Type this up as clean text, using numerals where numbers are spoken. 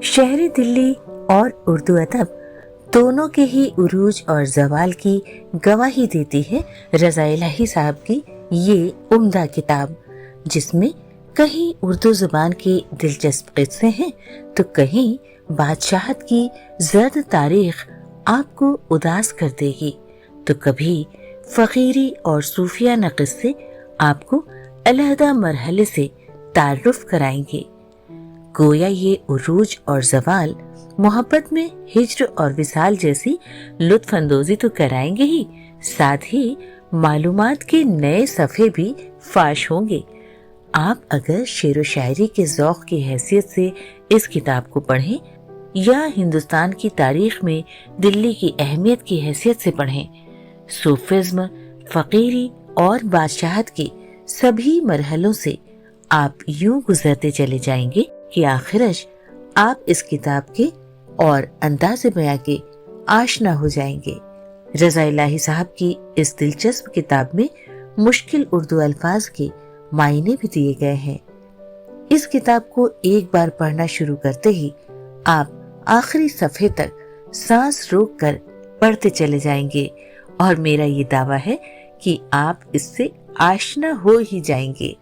शहरी दिल्ली और उर्दू अदब दोनों के ही उरूज और जवाल की गवाही देती है रज़ा इलाही साहब की ये उम्दा किताब, जिसमें कहीं उर्दू जुबान के दिलचस्प किस्से हैं तो कहीं बादशाहत की जर्द तारीख आपको उदास कर देगी, तो कभी फकीरी और सूफियाना किस्से आपको अलहदा मरहले से तारुफ कराएंगे। गोया ये उरूज और जवाल मोहब्बत में हिज्र और विसाल जैसी लुत्फ अंदोजी तो कराएंगे ही, साथ ही मालूमात के नए सफ़े भी फाश होंगे। आप अगर शेर व शायरी के ज़ौक़ की हैसियत से इस किताब को पढ़ें या हिंदुस्तान की तारीख में दिल्ली की अहमियत की हैसियत से पढ़ें, सूफिज्म, फ़कीरी और बादशाहत के सभी मरहलों से आप यूं गुजरते चले जाएंगे कि आखिरश आप इस किताब के और अंदाज़े बयां के आशना हो जाएंगे। रज़ा इलाही साहब की इस दिलचस्प किताब में मुश्किल उर्दू अल्फाज के मायने भी दिए गए हैं। इस किताब को एक बार पढ़ना शुरू करते ही आप आखिरी सफ़े तक सांस रोक कर पढ़ते चले जाएंगे और मेरा ये दावा है कि आप इससे आशना हो ही जाएंगे।